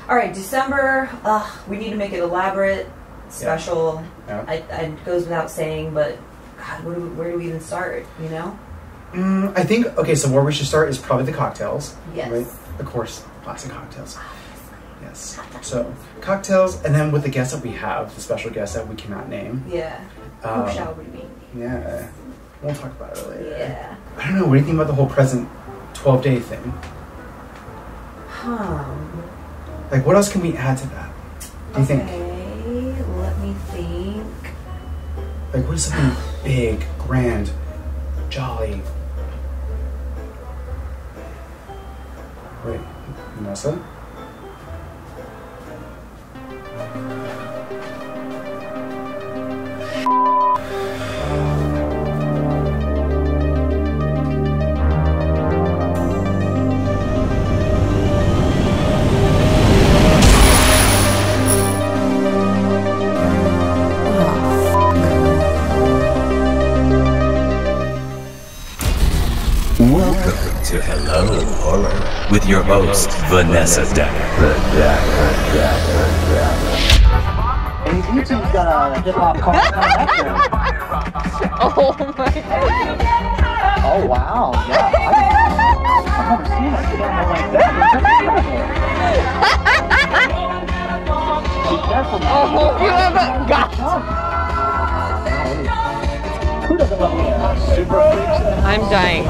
All right, December. We need to make it elaborate, special. Yeah. It goes without saying, but God, where do we even start? You know? I think okay. So where we should start is probably the cocktails. Yes. Right? Of course, classic cocktails. Yes. So cocktails, and then with the guests that we have, the special guests that we cannot name. Yeah. Who shall we name? Yeah. We'll talk about it later. Yeah. I don't know. What do you think about the whole present 12-day thing? Like, what else can we add to that? Do you think? Okay, let me think. Like, what is something big, grand, jolly? Wait, Vanessa? Welcome to Hello Horror with your host, Vanessa Decker. And YouTube's got a hip-hop Oh my god. Oh wow, yeah. I've never seen a camera like that. Be careful now. Oh, you haven't got. Who doesn't love me? Super freaks. I'm dying.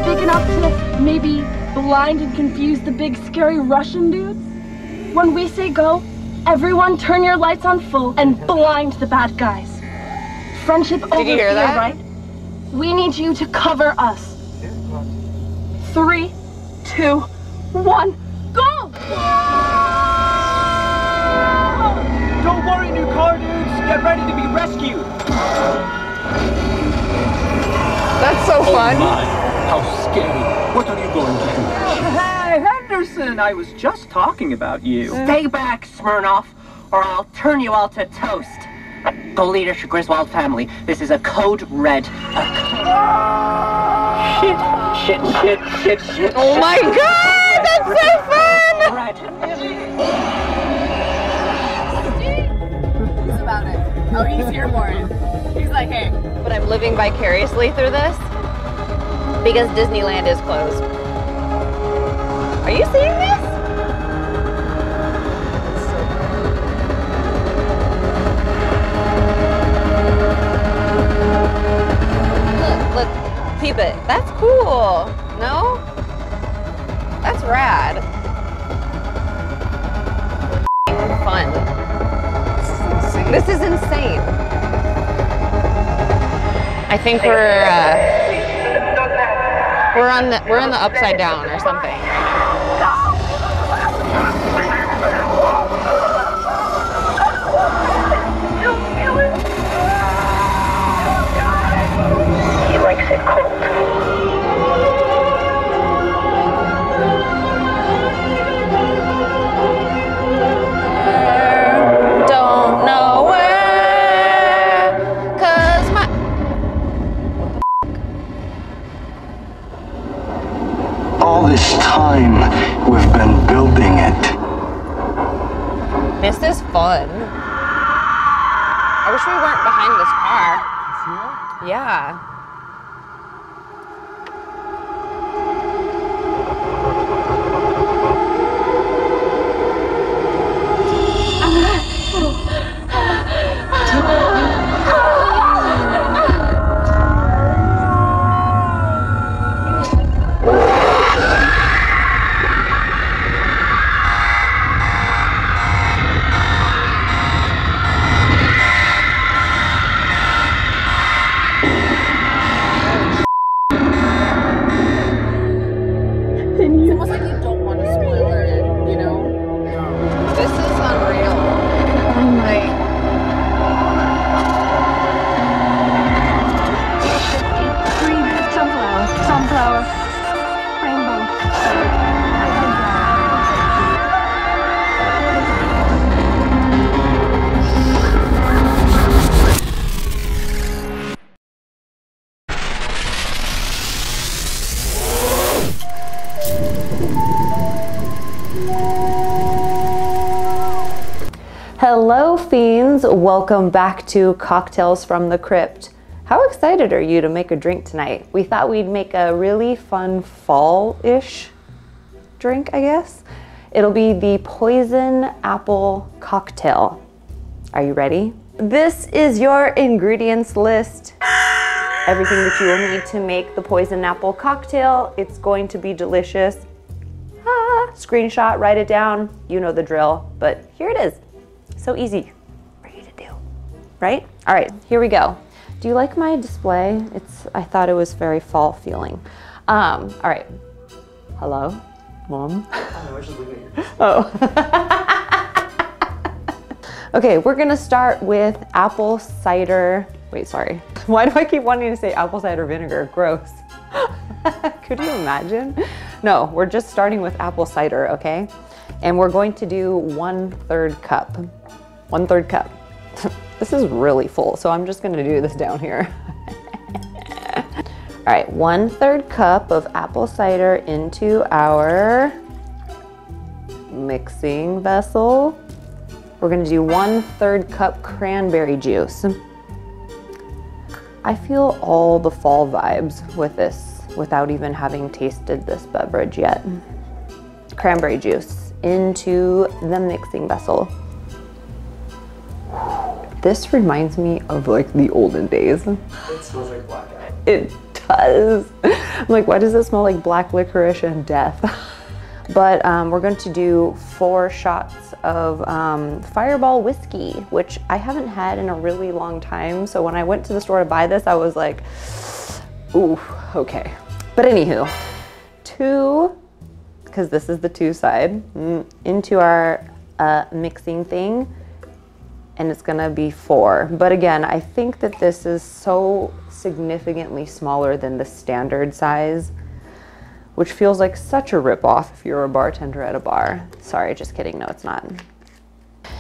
Big enough to maybe blind and confuse the big scary Russian dudes? When we say go, everyone turn your lights on full and blind the bad guys. Friendship over Did you hear fear, that? right? We need you to cover us. 3, 2, 1, go! Don't worry, new car dudes. Get ready to be rescued. That's so fun. Oh my, how scary. What are you going to do? Hey, Henderson, I was just talking about you. Stay back, Smirnoff, or I'll turn you all to toast. Go lead your Griswold family. This is a code red. Shit. Oh my god, that's so fun! He's about it. Oh, he's here for it. He's like, hey. But I'm living vicariously through this because Disneyland is closed. Are you seeing this? Look, peep it. That's cool. No? That's rad. Fun. This is insane. I think we're in the upside down or something. He likes it cold. Don't know where, 'cause my... All this time, we've been building it. This is fun. I wish we weren't behind this car. Yeah. fiends, welcome back to Cocktails from the Crypt. How excited are you to make a drink tonight? We thought we'd make a really fun fall-ish drink, I guess. It'll be the poison apple cocktail. Are you ready? This is your ingredients list. Everything that you will need to make the poison apple cocktail. It's going to be delicious. Screenshot, write it down. You know the drill, but here it is. So easy for you to do, right? All right, here we go. Do you like my display? I thought it was very fall feeling. All right, hello, Mom? Oh. Okay, we're gonna start with apple cider. Wait, sorry. Why do I keep wanting to say apple cider vinegar? Gross. Could you imagine? No, we're just starting with apple cider, okay? And we're going to do 1/3 cup. 1/3 cup. This is really full, so I'm just gonna do this down here. All right, 1/3 cup of apple cider into our mixing vessel. We're gonna do 1/3 cup cranberry juice. I feel all the fall vibes with this without even having tasted this beverage yet. Cranberry juice into the mixing vessel. This reminds me of like the olden days. It smells like blackout. It does. I'm like, why does it smell like black licorice and death? But we're going to do 4 shots of Fireball whiskey, which I haven't had in a really long time. So when I went to the store to buy this, I was like, ooh, okay. But anywho, 2, because this is the 2 side, into our mixing thing. And it's gonna be 4. But again, I think that this is so significantly smaller than the standard size, which feels like such a ripoff if you're a bartender at a bar. Sorry, just kidding, no it's not.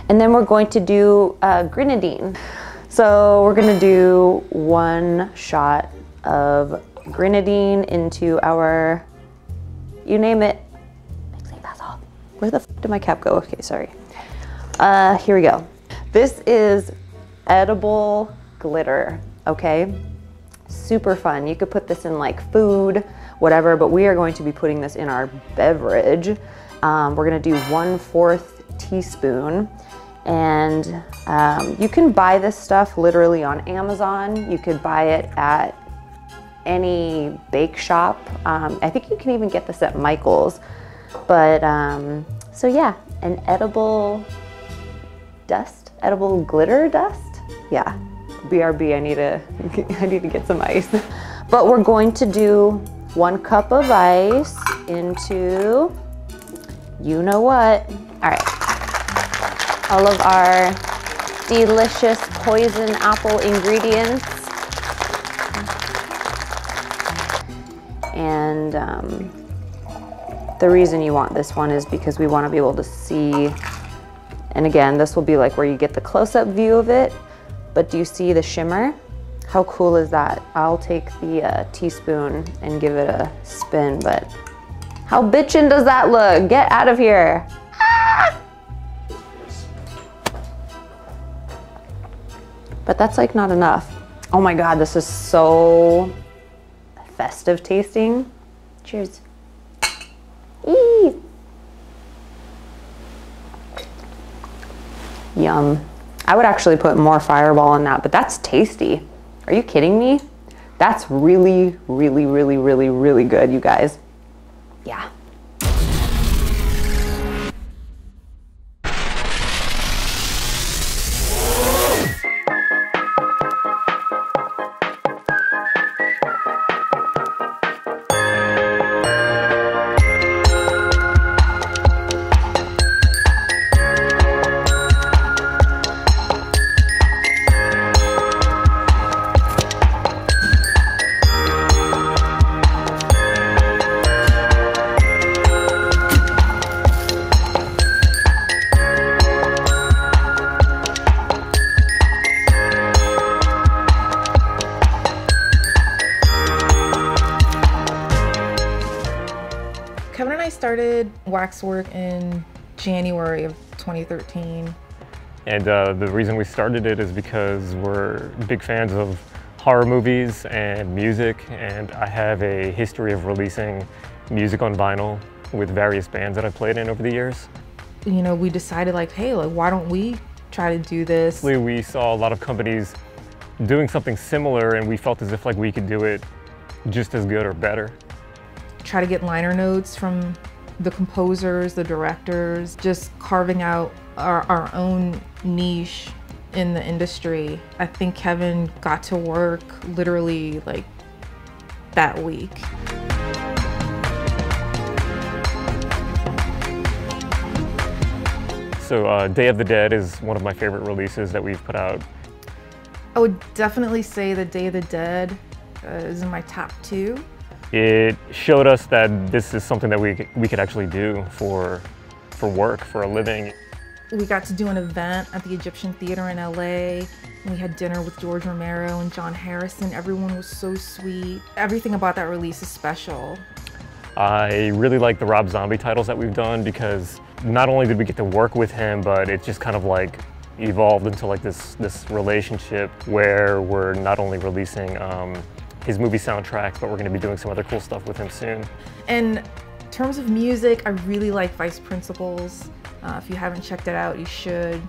And then we're going to do grenadine. So we're gonna do 1 shot of grenadine into our, you name it, mixing vessel. Where the f did my cap go? Okay, sorry. Here we go. This is edible glitter, okay? Super fun. You could put this in like food, whatever, but we are going to be putting this in our beverage. We're gonna do 1/4 teaspoon. And you can buy this stuff literally on Amazon. You could buy it at any bake shop. I think you can even get this at Michael's. But, so yeah, an edible dust. Edible glitter dust? Yeah, BRB, I need to get some ice. But we're going to do 1 cup of ice into, you know what. All right, all of our delicious poison apple ingredients. And the reason you want this one is because we want to be able to see. And again, this will be like where you get the close-up view of it, but do you see the shimmer? How cool is that? I'll take the teaspoon and give it a spin, but how bitchin' does that look? Get out of here. Ah! But that's like not enough. Oh my God, this is so festive tasting. Cheers. Eee. Yum. I would actually put more Fireball in that, but that's tasty. Are you kidding me? That's really, really, really, really, really good, you guys. Yeah. Kevin and I started Waxwork in January of 2013. And the reason we started it is because we're big fans of horror movies and music, and I have a history of releasing music on vinyl with various bands that I've played in over the years. You know, we decided like, hey, like, why don't we try to do this? We saw a lot of companies doing something similar, and we felt as if like we could do it just as good or better. Try to get liner notes from the composers, the directors, just carving out our own niche in the industry. I think Kevin got to work literally like that week. So Day of the Dead is one of my favorite releases that we've put out. I would definitely say that Day of the Dead is in my top 2. It showed us that this is something that we could actually do for work, for a living. We got to do an event at the Egyptian Theater in LA. We had dinner with George Romero and John Harrison. Everyone was so sweet. Everything about that release is special. I really like the Rob Zombie titles that we've done because not only did we get to work with him, but it just kind of like evolved into like this relationship where we're not only releasing his movie soundtracks, but we're going to be doing some other cool stuff with him soon. In terms of music, I really like Vice Principals. If you haven't checked it out, you should.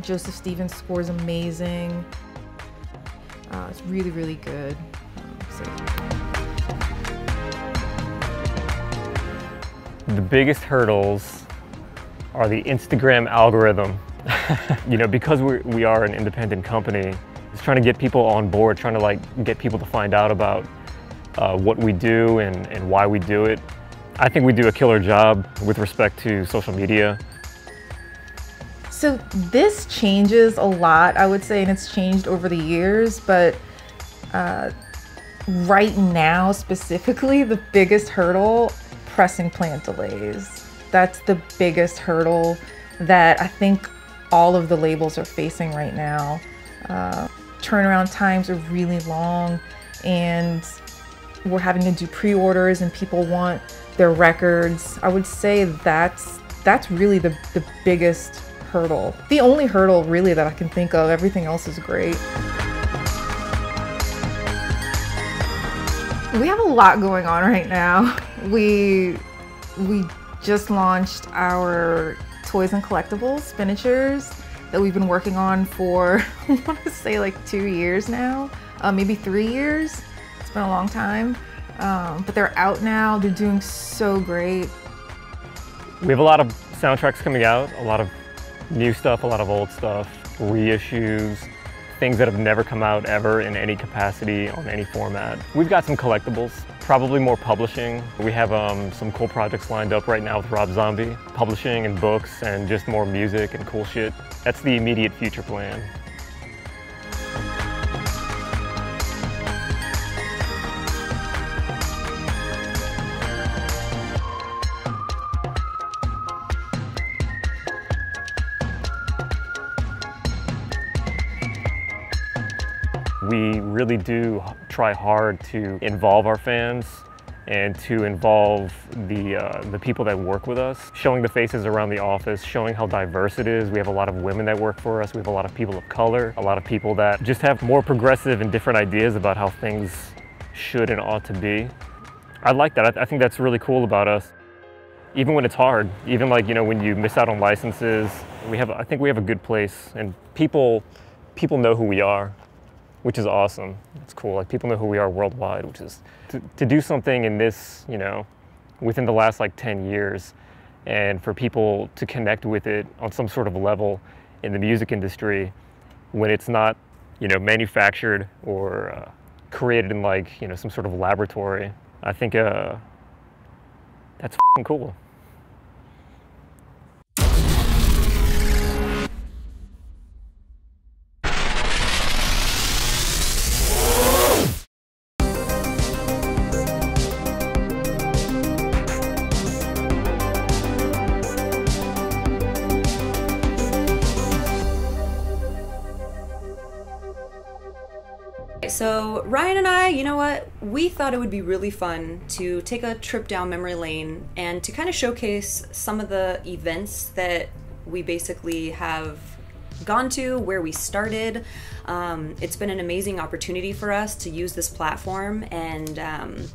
Joseph Stevens' score is amazing. It's really, really good. The biggest hurdles are the Instagram algorithm. You know, because we are an independent company, it's trying to get people on board, trying to like get people to find out about what we do and why we do it. I think we do a killer job with respect to social media. So this changes a lot, I would say, and it's changed over the years, but right now specifically, the biggest hurdle, pressing plant delays. That's the biggest hurdle that I think all of the labels are facing right now. Turnaround times are really long, and we're having to do pre-orders and people want their records. I would say that's really the biggest hurdle. The only hurdle really that I can think of. Everything else is great. We have a lot going on right now. We just launched our toys and collectibles, Spinachers, that we've been working on for, I want to say like 2 years now, maybe 3 years. It's been a long time, but they're out now. They're doing so great. We have a lot of soundtracks coming out, a lot of new stuff, a lot of old stuff, reissues, things that have never come out ever in any capacity on any format. We've got some collectibles, probably more publishing. We have some cool projects lined up right now with Rob Zombie, publishing and books and just more music and cool shit. That's the immediate future plan. We really do try hard to involve our fans and to involve the people that work with us, showing the faces around the office, showing how diverse it is. We have a lot of women that work for us. We have a lot of people of color, a lot of people that just have more progressive and different ideas about how things should and ought to be. I like that. I think that's really cool about us. Even when it's hard, even like, you know, when you miss out on licenses, I think we have a good place, and people know who we are, which is awesome. It's cool. Like, people know who we are worldwide, which is to do something in this, you know, within the last like 10 years, and for people to connect with it on some sort of level in the music industry when it's not, you know, manufactured or created in like, you know, some sort of laboratory. I think that's f***ing cool. So Ryan and I, you know what, we thought it would be really fun to take a trip down memory lane and to kind of showcase some of the events that we basically have gone to, where we started. It's been an amazing opportunity for us to use this platform, and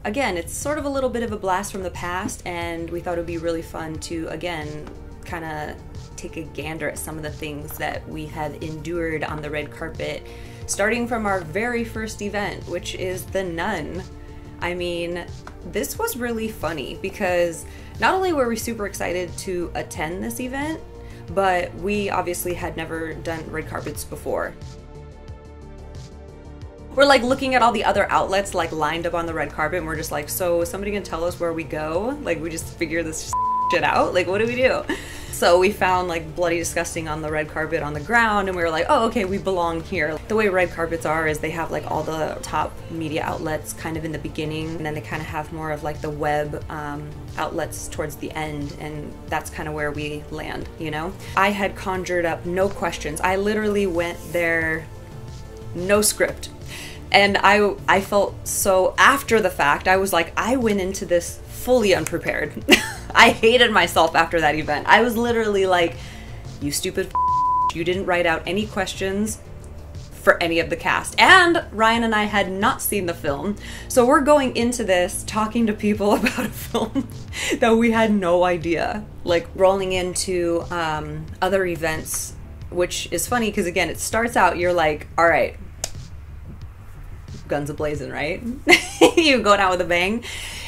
again, it's sort of a little bit of a blast from the past, and we thought it would be really fun to, again, kind of take a gander at some of the things that we have endured on the red carpet, starting from our very first event, which is the Nun. I mean, this was really funny because not only were we super excited to attend this event, but we obviously had never done red carpets before. We're like looking at all the other outlets like lined up on the red carpet, and we're just like, so is somebody gonna tell us where we go? Like, we just figure this shit out? Like, what do we do? So we found like Bloody Disgusting on the red carpet on the ground, and we were like, oh, okay, we belong here. The way red carpets are is they have like all the top media outlets kind of in the beginning, and then they kind of have more of like the web outlets towards the end, and that's kind of where we land, you know? I had conjured up no questions. I literally went there, no script. And I felt so, after the fact, I was like, I went into this fully unprepared. I hated myself after that event. I was literally like, you stupid you didn't write out any questions for any of the cast. And Ryan and I had not seen the film, so we're going into this talking to people about a film that we had no idea. Like, rolling into other events, which is funny because, again, it starts out, you're like, all right, guns a-blazing, right? You go down with a bang.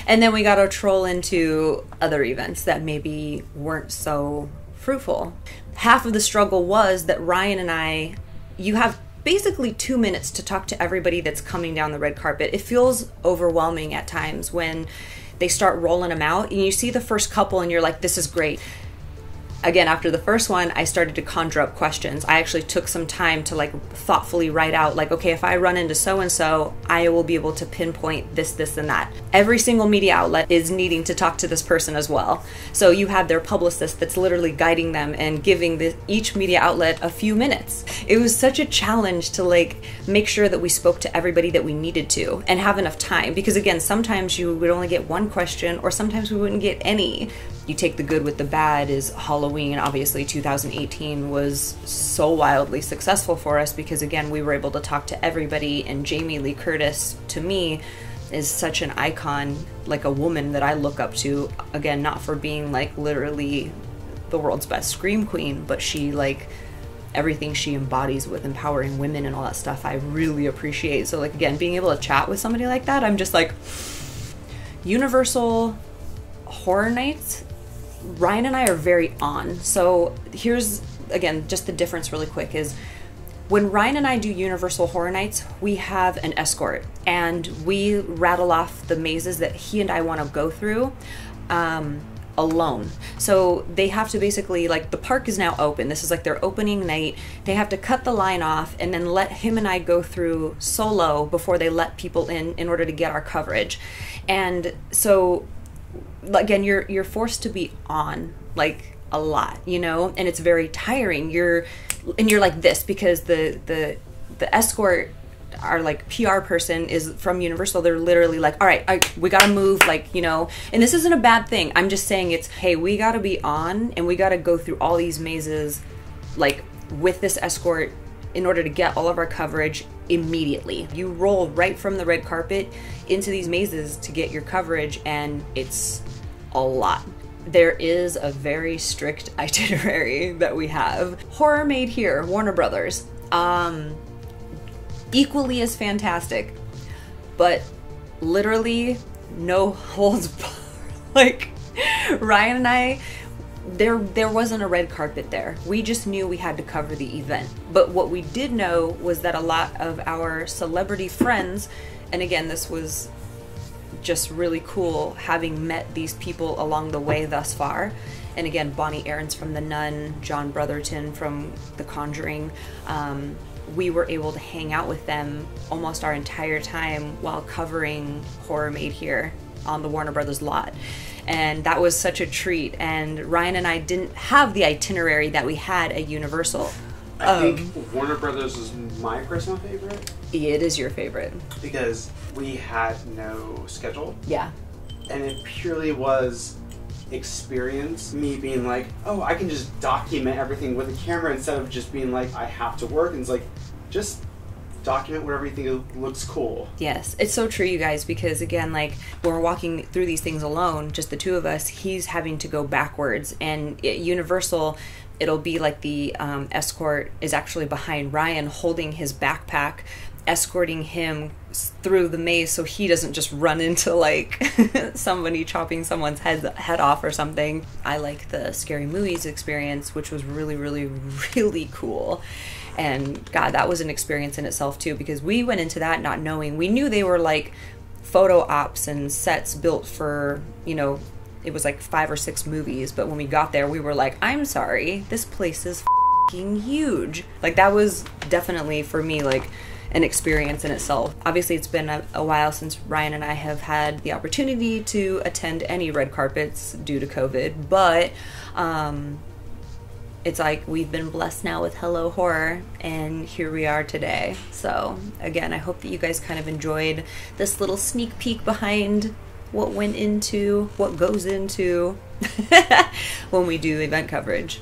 And then we got to troll into other events that maybe weren't so fruitful. Half of the struggle was that Ryan and I, you have basically 2 minutes to talk to everybody that's coming down the red carpet. It feels overwhelming at times when they start rolling them out and you see the first couple and you're like, this is great. Again, after the first one, I started to conjure up questions. I actually took some time to like thoughtfully write out like, okay, if I run into so-and-so, I will be able to pinpoint this, this, and that. Every single media outlet is needing to talk to this person as well. So you have their publicist that's literally guiding them and giving each media outlet a few minutes. It was such a challenge to like make sure that we spoke to everybody that we needed to and have enough time. Because again, sometimes you would only get one question or sometimes we wouldn't get any. You take the good with the bad is Halloween. Obviously 2018 was so wildly successful for us because again, we were able to talk to everybody, and Jamie Lee Curtis to me is such an icon, like a woman that I look up to, again, not for being like literally the world's best scream queen, but she like everything she embodies with empowering women and all that stuff I really appreciate. So like again, being able to chat with somebody like that, I'm just like, Universal Horror Nights, Ryan and I are very on. So here's, again, just the difference really quick is when Ryan and I do Universal Horror Nights, we have an escort and we rattle off the mazes that he and I want to go through alone. So they have to basically, like, the park is now open. This is like their opening night. They have to cut the line off and then let him and I go through solo before they let people in order to get our coverage. And so again, you're forced to be on like a lot, you know, and it's very tiring. You're like this because the escort, our like PR person is from Universal. They're literally like, all right, we gotta move, like, you know, and this isn't a bad thing. I'm just saying it's, hey, we gotta be on and we gotta go through all these mazes like with this escort in order to get all of our coverage immediately. You roll right from the red carpet into these mazes to get your coverage, and it's a lot. There is a very strict itinerary that we have. Horror Made Here, Warner Brothers, equally as fantastic, but literally no holds barred. Like, Ryan and I, there wasn't a red carpet there. We just knew we had to cover the event. But what we did know was that a lot of our celebrity friends, and again, this was just really cool having met these people along the way thus far. And again, Bonnie Aarons from The Nun, John Brotherton from The Conjuring, we were able to hang out with them almost our entire time while covering Horror Made Here on the Warner Brothers lot. And that was such a treat. And Ryan and I didn't have the itinerary that we had at Universal. I think Warner Brothers is my personal favorite. It is your favorite. Because we had no schedule. Yeah. And it purely was experience me being like, oh, I can just document everything with a camera instead of just being like, I have to work. And it's like, just document where everything looks cool. Yes, it's so true, you guys, because again, like when we're walking through these things alone, just the two of us, he's having to go backwards. And at Universal, it'll be like the escort is actually behind Ryan holding his backpack, escorting him through the maze so he doesn't just run into like somebody chopping someone's head off or something. I like the Scary Movies experience, which was really, really, really cool. And God, that was an experience in itself too, because we went into that not knowing. We knew they were like photo ops and sets built for, you know, it was like 5 or 6 movies. But when we got there, we were like, I'm sorry, this place is f***ing huge. Like that was definitely for me like an experience in itself. Obviously, it's been a while since Ryan and I have had the opportunity to attend any red carpets due to COVID, but it's like we've been blessed now with Hello Horror, and here we are today. So again, I hope that you guys kind of enjoyed this little sneak peek behind what goes into when we do event coverage.